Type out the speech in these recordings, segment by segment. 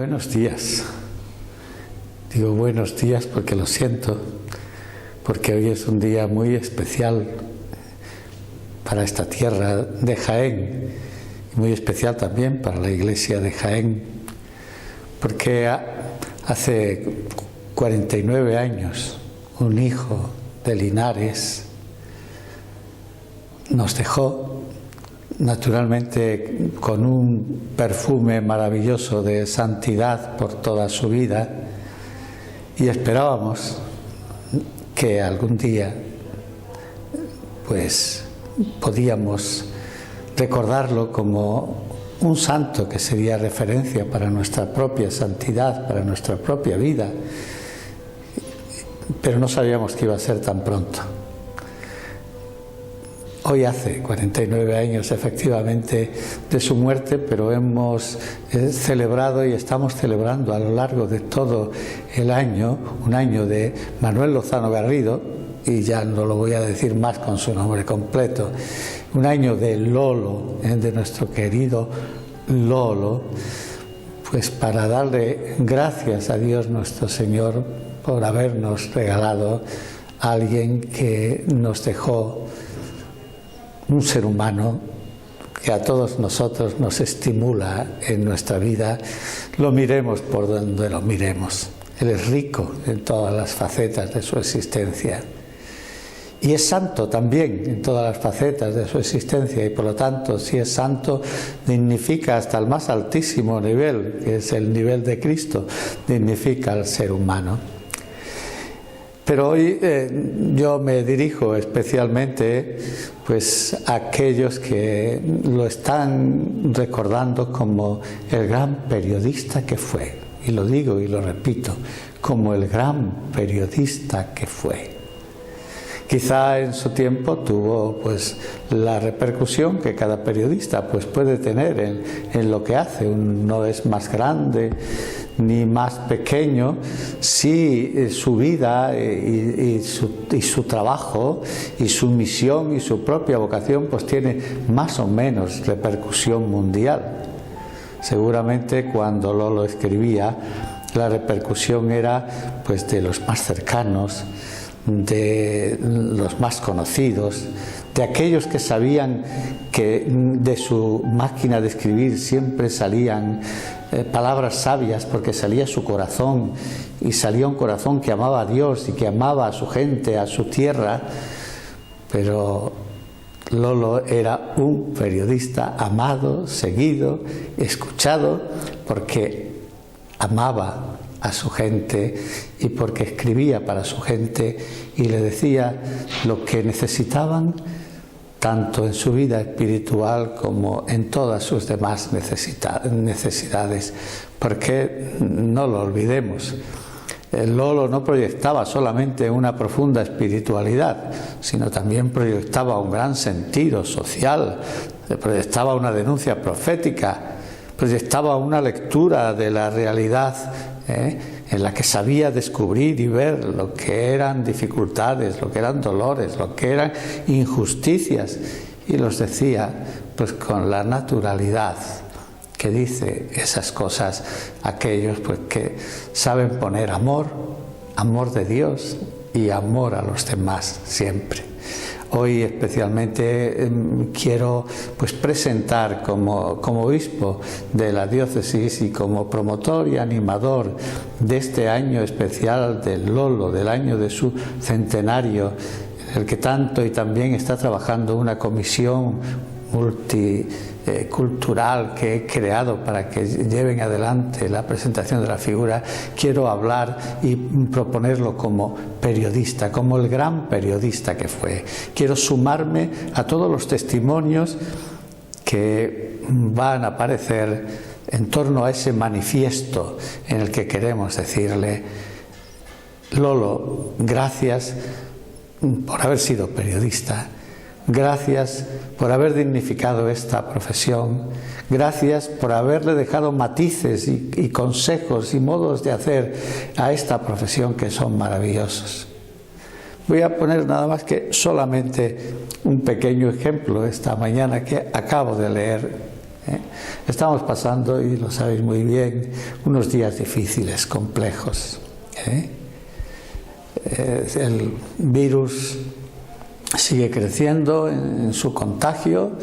buenos días. Digo buenos días porque lo siento, porque hoy es un día muy especial para esta tierra de Jaén, y muy especial también para la iglesia de Jaén, porque hace 49 años un hijo de Linares nos dejó, naturalmente con un perfume maravilloso de santidad por toda su vida, y esperábamos que algún día pues podíamos recordarlo como un santo que sería referencia para nuestra propia santidad, para nuestra propia vida, pero no sabíamos que iba a ser tan pronto. Hoy hace 49 años efectivamente de su muerte, pero hemos celebrado y estamos celebrando a lo largo de todo el año, un año de Manuel Lozano Garrido, y ya no lo voy a decir más con su nombre completo, un año de Lolo, de nuestro querido Lolo, pues para darle gracias a Dios nuestro Señor por habernos regalado a alguien que nos dejó un ser humano que a todos nosotros nos estimula en nuestra vida, lo miremos por donde lo miremos. Él es rico en todas las facetas de su existencia y es santo también en todas las facetas de su existencia, y por lo tanto, si es santo, dignifica hasta el más altísimo nivel, que es el nivel de Cristo, dignifica al ser humano. Pero hoy yo me dirijo especialmente pues a aquellos que lo están recordando como el gran periodista que fue, y lo digo y lo repito, como el gran periodista que fue. Quizá en su tiempo tuvo pues la repercusión que cada periodista pues puede tener en lo que hace. No es más grande ni más pequeño si su vida y su trabajo y su misión y su propia vocación pues tiene más o menos repercusión mundial. Seguramente cuando Lolo escribía, la repercusión era pues de los más cercanos, de los más conocidos, de aquellos que sabían que de su máquina de escribir siempre salían palabras sabias, porque salía su corazón, y salía un corazón que amaba a Dios y que amaba a su gente, a su tierra. Pero Lolo era un periodista amado, seguido, escuchado, porque amaba a su gente y porque escribía para su gente y le decía lo que necesitaban, tanto en su vida espiritual como en todas sus demás necesidades, porque no lo olvidemos. El Lolo no proyectaba solamente una profunda espiritualidad, sino también proyectaba un gran sentido social, proyectaba una denuncia profética, proyectaba una lectura de la realidad en la que sabía descubrir y ver lo que eran dificultades, lo que eran dolores, lo que eran injusticias, y los decía pues con la naturalidad que dice esas cosas aquellos pues que saben poner amor de Dios y amor a los demás siempre. Hoy especialmente quiero pues presentar como obispo de la diócesis y como promotor y animador de este año especial del Lolo, del año de su centenario, en el que tanto y también está trabajando una comisión multicultural que he creado para que lleven adelante la presentación de la figura. Quiero hablar y proponerlo como periodista, como el gran periodista que fue. Quiero sumarme a todos los testimonios que van a aparecer en torno a ese manifiesto en el que queremos decirle: Lolo, gracias por haber sido periodista. Gracias por haber dignificado esta profesión. Gracias por haberle dejado matices y consejos y modos de hacer a esta profesión que son maravillosos. Voy a poner nada más que solamente un pequeño ejemplo esta mañana que acabo de leer ¿eh? Estamos pasando, y lo sabéis muy bien, unos días difíciles, complejos, ¿eh? El virus sigue creciendo en su contagio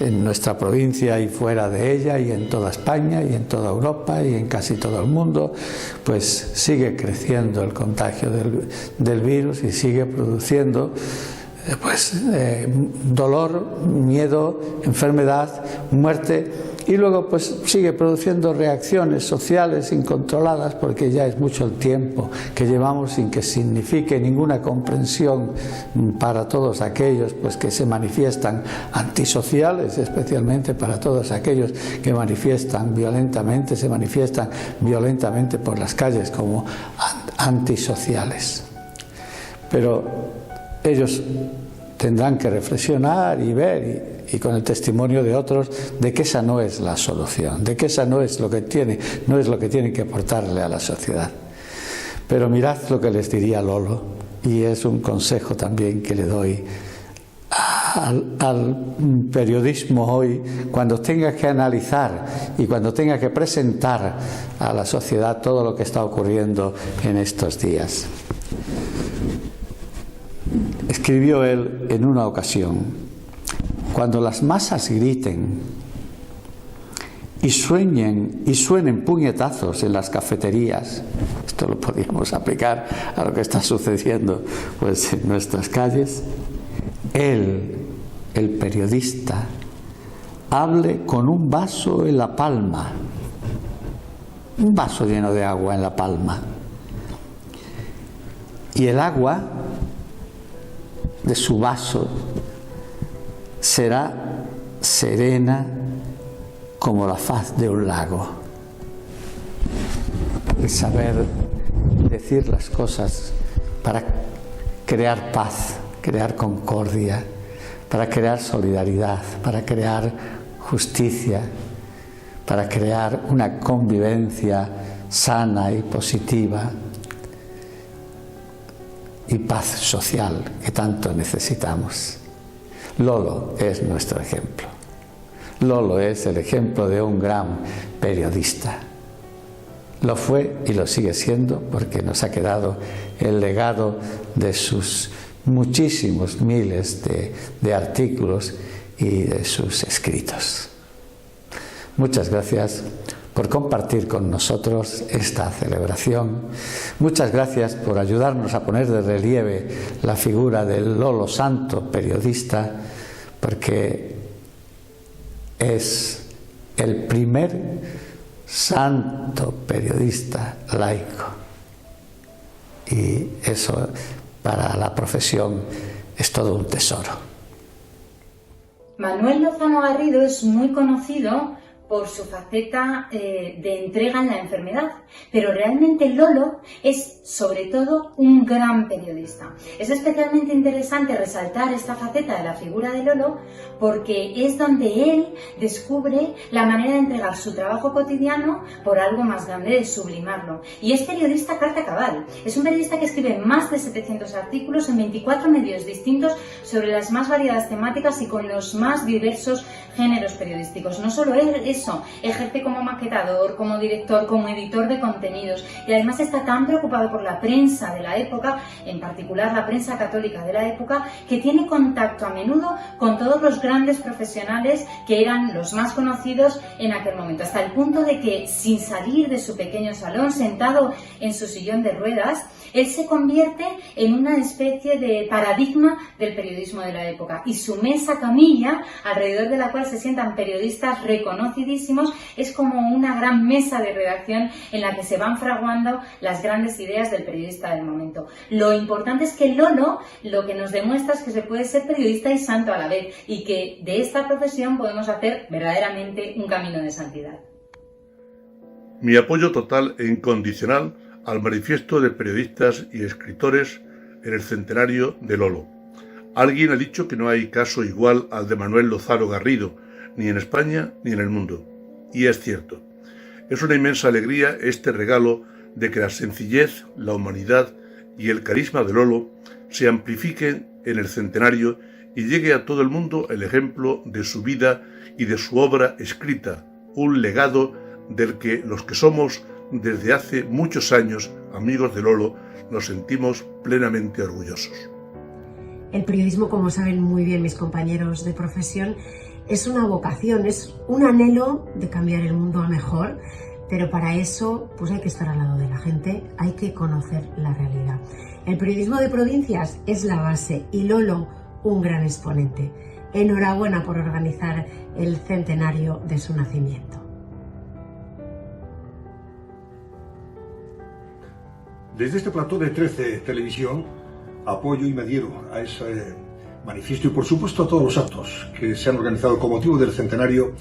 en nuestra provincia y fuera de ella, y en toda España y en toda Europa y en casi todo el mundo, pues sigue creciendo el contagio del virus y sigue produciendo dolor, miedo, enfermedad, muerte, y luego pues sigue produciendo reacciones sociales incontroladas, porque ya es mucho el tiempo que llevamos sin que signifique ninguna comprensión para todos aquellos pues que se manifiestan antisociales, especialmente para todos aquellos que se manifiestan violentamente por las calles como antisociales. Pero ellos tendrán que reflexionar y ver, y con el testimonio de otros, de que esa no es la solución, de que esa no es lo que tienen que aportarle a la sociedad. Pero mirad lo que les diría Lolo, y es un consejo también que le doy al periodismo hoy, cuando tenga que analizar y cuando tenga que presentar a la sociedad todo lo que está ocurriendo en estos días. Escribió él en una ocasión: cuando las masas griten y suenen puñetazos en las cafeterías, esto lo podríamos aplicar a lo que está sucediendo pues en nuestras calles, él, el periodista, hable con un vaso en la palma, un vaso lleno de agua en la palma, y el agua de su vaso será serena como la faz de un lago. El saber decir las cosas para crear paz, crear concordia, para crear solidaridad, para crear justicia, para crear una convivencia sana y positiva, y paz social que tanto necesitamos. Lolo es nuestro ejemplo. Lolo es el ejemplo de un gran periodista. Lo fue y lo sigue siendo, porque nos ha quedado el legado de sus muchísimos miles de artículos y de sus escritos. Muchas gracias por compartir con nosotros esta celebración. Muchas gracias por ayudarnos a poner de relieve la figura del Lolo Santo, periodista, porque es el primer santo periodista laico. Y eso para la profesión es todo un tesoro. Manuel Lozano Garrido es muy conocido por su faceta de entrega en la enfermedad, pero realmente Lolo es sobre todo un gran periodista. Es especialmente interesante resaltar esta faceta de la figura de Lolo porque es donde él descubre la manera de entregar su trabajo cotidiano por algo más grande, de sublimarlo. Y es periodista carta cabal. Es un periodista que escribe más de 700 artículos en 24 medios distintos sobre las más variadas temáticas y con los más diversos géneros periodísticos. No solo eso, ejerce como maquetador, como director, como editor de contenidos, y además está tan preocupado por la prensa de la época, en particular la prensa católica de la época, que tiene contacto a menudo con todos los grandes profesionales que eran los más conocidos en aquel momento, hasta el punto de que, sin salir de su pequeño salón, sentado en su sillón de ruedas, él se convierte en una especie de paradigma del periodismo de la época, y su mesa camilla, alrededor de la cual se sientan periodistas reconocidísimos, es como una gran mesa de redacción en la que se van fraguando las grandes ideas del periodista del momento. Lo importante es que Lolo lo que nos demuestra es que se puede ser periodista y santo a la vez, y que de esta profesión podemos hacer verdaderamente un camino de santidad. Mi apoyo total e incondicional al manifiesto de periodistas y escritores en el centenario de Lolo. Alguien ha dicho que no hay caso igual al de Manuel Lozano Garrido, ni en España ni en el mundo. Y es cierto. Es una inmensa alegría este regalo de que la sencillez, la humanidad y el carisma de Lolo se amplifiquen en el centenario y llegue a todo el mundo el ejemplo de su vida y de su obra escrita, un legado del que los que somos desde hace muchos años amigos de Lolo nos sentimos plenamente orgullosos. El periodismo, como saben muy bien mis compañeros de profesión, es una vocación, es un anhelo de cambiar el mundo a mejor, pero para eso pues hay que estar al lado de la gente, hay que conocer la realidad. El periodismo de provincias es la base y Lolo un gran exponente. Enhorabuena por organizar el centenario de su nacimiento. Desde este plató de 13 Televisión apoyo y me adhiero a ese manifiesto y por supuesto a todos los actos que se han organizado con motivo del centenario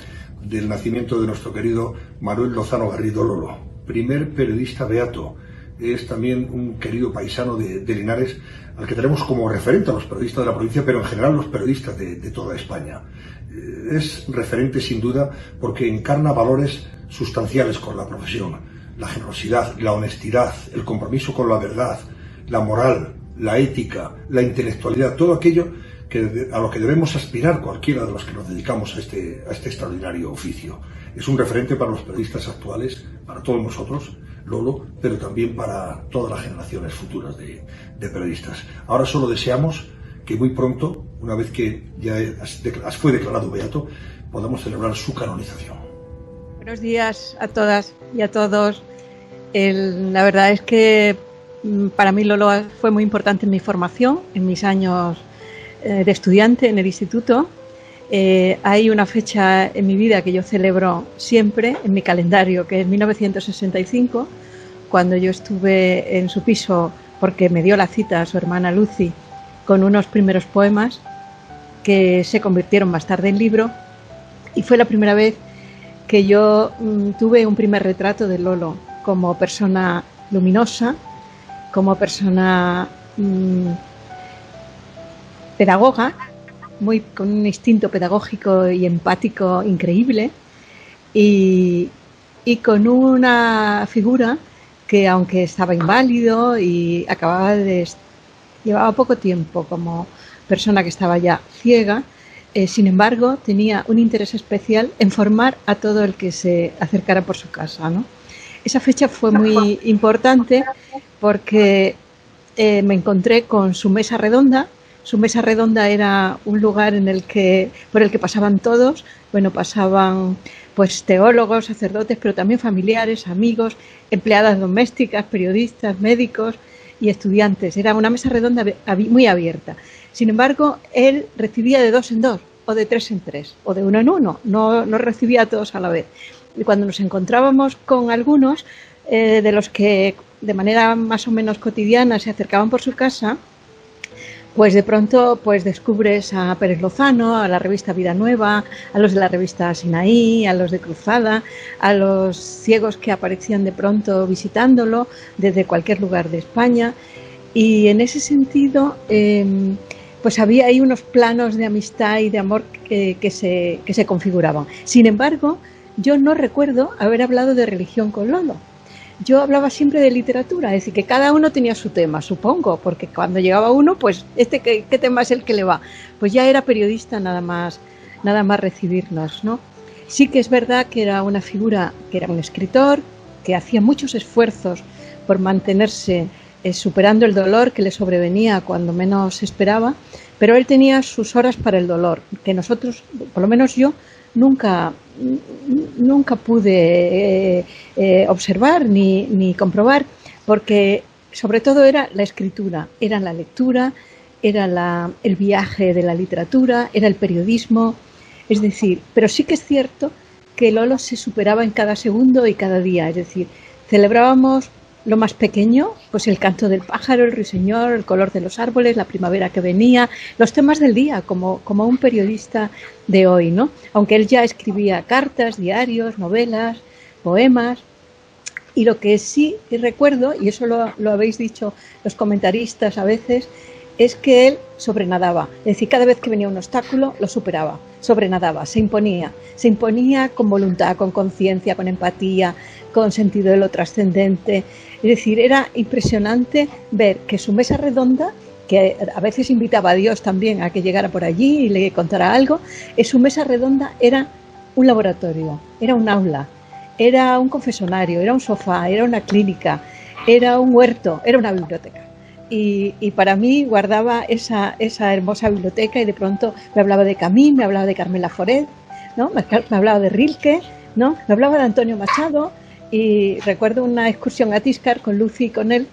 del nacimiento de nuestro querido Manuel Lozano Garrido Lolo, primer periodista beato. Es también un querido paisano de Linares, al que tenemos como referente a los periodistas de la provincia, pero en general los periodistas de toda España. Es referente sin duda porque encarna valores sustanciales con la profesión: la generosidad, la honestidad, el compromiso con la verdad, la moral, la ética, la intelectualidad, todo aquello a lo que debemos aspirar cualquiera de los que nos dedicamos a este extraordinario oficio. Es un referente para los periodistas actuales, para todos nosotros, Lolo, pero también para todas las generaciones futuras de periodistas. Ahora solo deseamos que muy pronto, una vez que ya fue declarado beato, podamos celebrar su canonización. Buenos días a todas y a todos. La verdad es que para mí Lolo fue muy importante en mi formación, en mis años de estudiante en el instituto. Hay una fecha en mi vida que yo celebro siempre en mi calendario, que es 1965, cuando yo estuve en su piso porque me dio la cita a su hermana Lucy con unos primeros poemas que se convirtieron más tarde en libro, y fue la primera vez que yo tuve un primer retrato de Lolo como persona luminosa, como persona pedagoga, con un instinto pedagógico y empático increíble, y con una figura que, aunque estaba inválido y llevaba poco tiempo como persona que estaba ya ciega, sin embargo tenía un interés especial en formar a todo el que se acercara por su casa, ¿no? Esa fecha fue muy importante porque me encontré con su mesa redonda. Su mesa redonda era un lugar por el que pasaban todos. Bueno, pasaban pues teólogos, sacerdotes, pero también familiares, amigos, empleadas domésticas, periodistas, médicos y estudiantes. Era una mesa redonda muy abierta. Sin embargo, él recibía de 2 en 2, o de 3 en 3, o de 1 en 1. No recibía a todos a la vez. Y cuando nos encontrábamos con algunos de los que de manera más o menos cotidiana se acercaban por su casa, pues de pronto pues descubres a Pérez Lozano, a la revista Vida Nueva, a los de la revista Sinaí, a los de Cruzada, a los ciegos que aparecían de pronto visitándolo desde cualquier lugar de España. Y en ese sentido pues había ahí unos planos de amistad y de amor que se configuraban. Sin embargo, yo no recuerdo haber hablado de religión con Lolo. Yo hablaba siempre de literatura, es decir, que cada uno tenía su tema, supongo, porque cuando llegaba uno, pues ¿qué tema es el que le va? Pues ya era periodista nada más recibirnos, ¿no? Sí que es verdad que era una figura, que era un escritor, que hacía muchos esfuerzos por mantenerse superando el dolor que le sobrevenía cuando menos esperaba, pero él tenía sus horas para el dolor, que nosotros, por lo menos yo, nunca pude observar ni comprobar, porque sobre todo era la escritura, era la lectura, era el viaje de la literatura, era el periodismo, es decir, pero sí que es cierto que Lolo se superaba en cada segundo y cada día, es decir, celebrábamos lo más pequeño, pues el canto del pájaro, el ruiseñor, el color de los árboles, la primavera que venía, los temas del día, como un periodista de hoy, ¿no? Aunque él ya escribía cartas, diarios, novelas, poemas. Y lo que sí recuerdo, y eso lo habéis dicho los comentaristas a veces, es que él sobrenadaba. Es decir, cada vez que venía un obstáculo, lo superaba, sobrenadaba, se imponía con voluntad, con conciencia, con empatía, con sentido de lo trascendente. Es decir, era impresionante ver que su mesa redonda, que a veces invitaba a Dios también a que llegara por allí y le contara algo, su mesa redonda era un laboratorio, era un aula, era un confesonario, era un sofá, era una clínica, era un huerto, era una biblioteca. Y para mí guardaba esa hermosa biblioteca, y de pronto me hablaba de Camus, me hablaba de Carmen Laforet, ¿no? Me hablaba de Rilke, ¿no? Me hablaba de Antonio Machado, y recuerdo una excursión a Tiscar con Lucy y con él,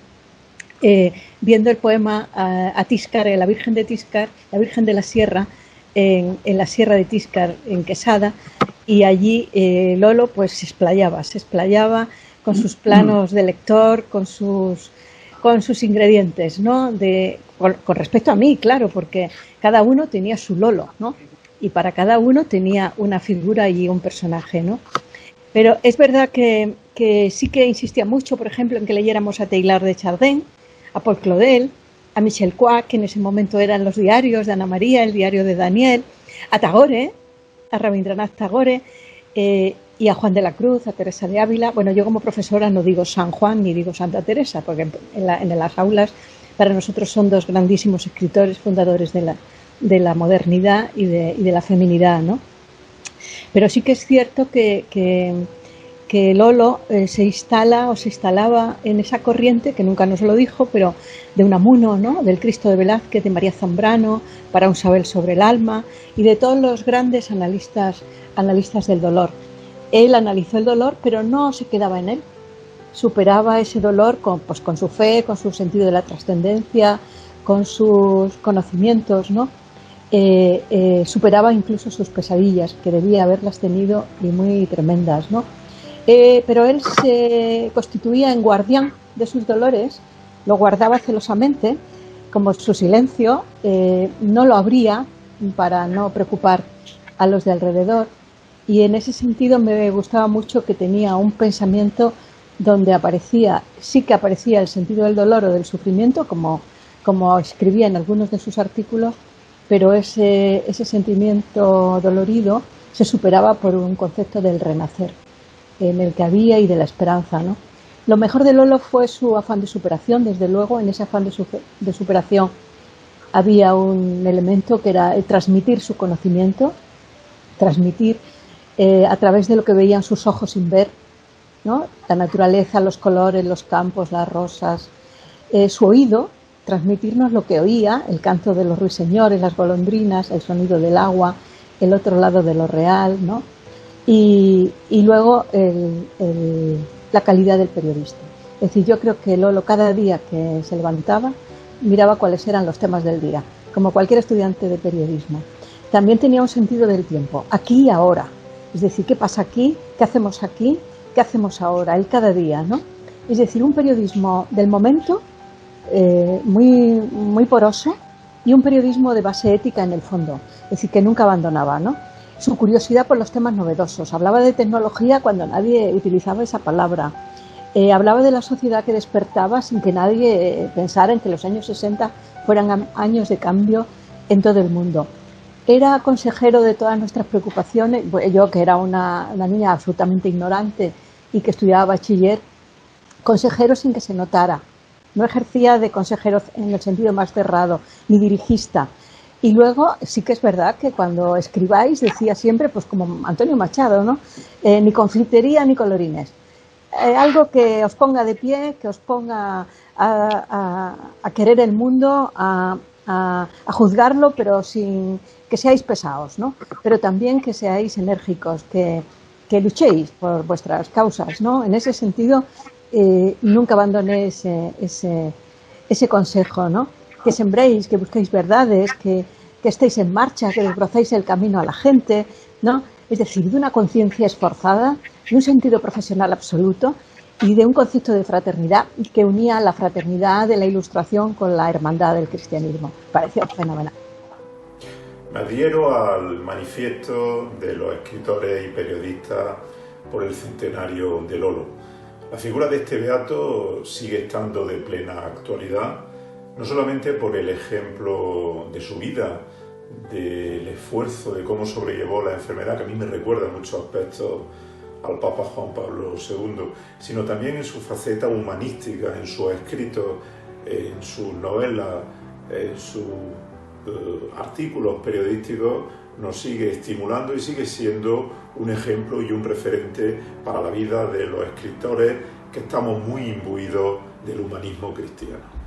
viendo el poema a Tiscar, la Virgen de Tiscar, la Virgen de la Sierra, en la Sierra de Tiscar, en Quesada, y allí Lolo pues se explayaba con sus planos de lector, con sus ingredientes, ¿no? Con respecto a mí, claro, porque cada uno tenía su Lolo, ¿no? Y para cada uno tenía una figura y un personaje, ¿no? Pero es verdad que sí que insistía mucho, por ejemplo, en que leyéramos a Teilhard de Chardin, a Paul Claudel, a Michel Quoist, que en ese momento eran los diarios de Ana María, el diario de Daniel, a Tagore, a Rabindranath Tagore, y a Juan de la Cruz, a Teresa de Ávila. Bueno, yo como profesora no digo San Juan ni digo Santa Teresa, porque en las aulas para nosotros son dos grandísimos escritores fundadores de la modernidad y de la feminidad, ¿no? Pero sí que es cierto que Lolo se instalaba en esa corriente, que nunca nos lo dijo, pero de Unamuno, ¿no? Del Cristo de Velázquez, de María Zambrano, para un saber sobre el alma, y de todos los grandes analistas del dolor. Él analizó el dolor, pero no se quedaba en él. Superaba ese dolor con su fe, con su sentido de la trascendencia, con sus conocimientos, ¿no? Superaba incluso sus pesadillas, que debía haberlas tenido y muy tremendas, ¿no? Pero él se constituía en guardián de sus dolores, lo guardaba celosamente, como su silencio no lo abría para no preocupar a los de alrededor, y en ese sentido me gustaba mucho que tenía un pensamiento donde sí que aparecía el sentido del dolor o del sufrimiento, como escribía en algunos de sus artículos, pero ese sentimiento dolorido se superaba por un concepto del renacer en el que había y de la esperanza, ¿no? Lo mejor de Lolo fue su afán de superación. Desde luego, en ese afán de superación había un elemento que era transmitir su conocimiento, transmitir a través de lo que veían sus ojos sin ver, ¿no? La naturaleza, los colores, los campos, las rosas, su oído, transmitirnos lo que oía, el canto de los ruiseñores, las golondrinas, el sonido del agua, el otro lado de lo real, ¿no? Y luego la calidad del periodista. Es decir, yo creo que Lolo cada día que se levantaba miraba cuáles eran los temas del día, como cualquier estudiante de periodismo. También tenía un sentido del tiempo, aquí y ahora. Es decir, ¿qué pasa aquí? ¿Qué hacemos aquí? ¿Qué hacemos ahora? El cada día, ¿no? Es decir, un periodismo del momento muy, muy poroso, y un periodismo de base ética en el fondo. Es decir, que nunca abandonaba, ¿no? Su curiosidad por los temas novedosos. Hablaba de tecnología cuando nadie utilizaba esa palabra. Hablaba de la sociedad que despertaba sin que nadie pensara en que los años 60 fueran años de cambio en todo el mundo. Era consejero de todas nuestras preocupaciones. Yo, que era una niña absolutamente ignorante y que estudiaba bachiller, consejero sin que se notara. No ejercía de consejero en el sentido más cerrado, ni dirigista. Y luego sí que es verdad que cuando escribáis decía siempre, pues como Antonio Machado, ¿no? Ni confitería ni colorines. Algo que os ponga de pie, que os ponga a querer el mundo, a juzgarlo, pero sin que seáis pesados, ¿no? Pero también que seáis enérgicos, que luchéis por vuestras causas, ¿no? En ese sentido, nunca abandoné ese consejo, ¿no? Que sembréis, que busquéis verdades, que estéis en marcha, que desbrozáis el camino a la gente, ¿no? Es decir, de una conciencia esforzada, de un sentido profesional absoluto y de un concepto de fraternidad que unía la fraternidad de la Ilustración con la hermandad del cristianismo. Pareció fenomenal. Me adhiero al manifiesto de los escritores y periodistas por el centenario de Lolo. La figura de este beato sigue estando de plena actualidad, no solamente por el ejemplo de su vida, del esfuerzo, de cómo sobrellevó la enfermedad, que a mí me recuerda en muchos aspectos al Papa Juan Pablo II, sino también en su faceta humanística, en sus escritos, en sus novelas, en sus artículos periodísticos nos sigue estimulando y sigue siendo un ejemplo y un referente para la vida de los escritores que estamos muy imbuidos del humanismo cristiano.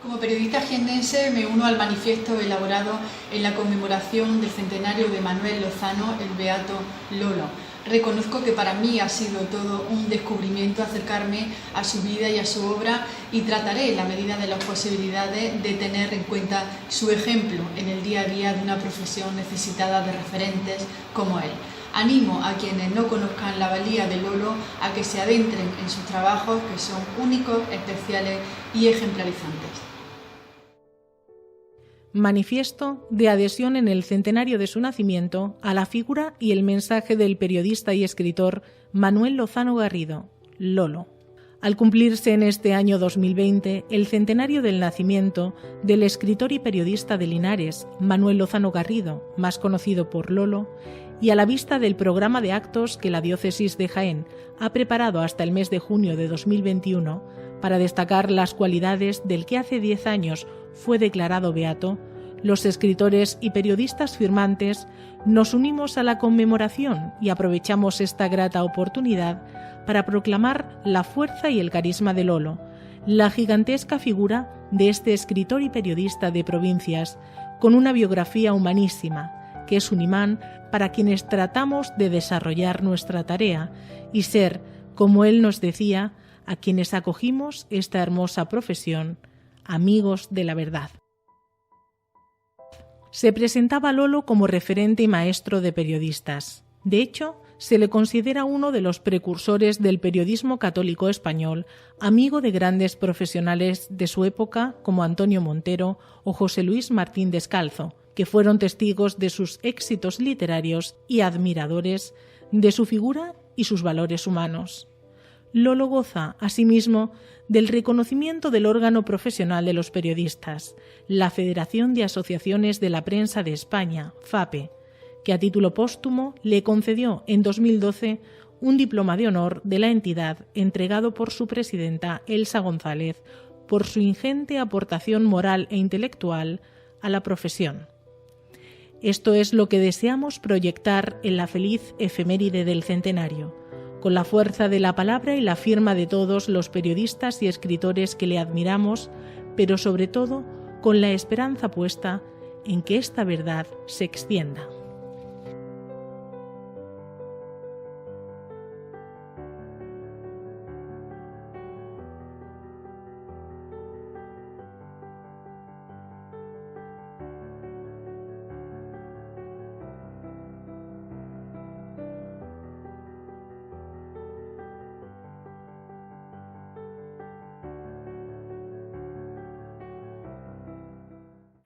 Como periodista jiennense me uno al manifiesto elaborado en la conmemoración del centenario de Manuel Lozano, el beato Lolo. Reconozco que para mí ha sido todo un descubrimiento acercarme a su vida y a su obra y trataré, en la medida de las posibilidades, de tener en cuenta su ejemplo en el día a día de una profesión necesitada de referentes como él. Animo a quienes no conozcan la valía de Lolo a que se adentren en sus trabajos, que son únicos, especiales y ejemplarizantes. Manifiesto de adhesión en el centenario de su nacimiento a la figura y el mensaje del periodista y escritor Manuel Lozano Garrido, Lolo. Al cumplirse en este año 2020 el centenario del nacimiento del escritor y periodista de Linares, Manuel Lozano Garrido, más conocido por Lolo, y a la vista del programa de actos que la diócesis de Jaén ha preparado hasta el mes de junio de 2021 para destacar las cualidades del que hace 10 años fue declarado beato, los escritores y periodistas firmantes nos unimos a la conmemoración y aprovechamos esta grata oportunidad para proclamar la fuerza y el carisma de Lolo, la gigantesca figura de este escritor y periodista de provincias, con una biografía humanísima, que es un imán para quienes tratamos de desarrollar nuestra tarea y ser, como él nos decía, a quienes acogimos esta hermosa profesión, amigos de la verdad. Se presentaba a Lolo como referente y maestro de periodistas. De hecho, se le considera uno de los precursores del periodismo católico español, amigo de grandes profesionales de su época como Antonio Montero o José Luis Martín Descalzo, que fueron testigos de sus éxitos literarios y admiradores de su figura y sus valores humanos. Lolo goza, asimismo, del reconocimiento del órgano profesional de los periodistas, la Federación de Asociaciones de la Prensa de España, FAPE, que a título póstumo le concedió en 2012 un diploma de honor de la entidad entregado por su presidenta Elsa González por su ingente aportación moral e intelectual a la profesión. Esto es lo que deseamos proyectar en la feliz efeméride del centenario, con la fuerza de la palabra y la firma de todos los periodistas y escritores que le admiramos, pero sobre todo con la esperanza puesta en que esta verdad se extienda.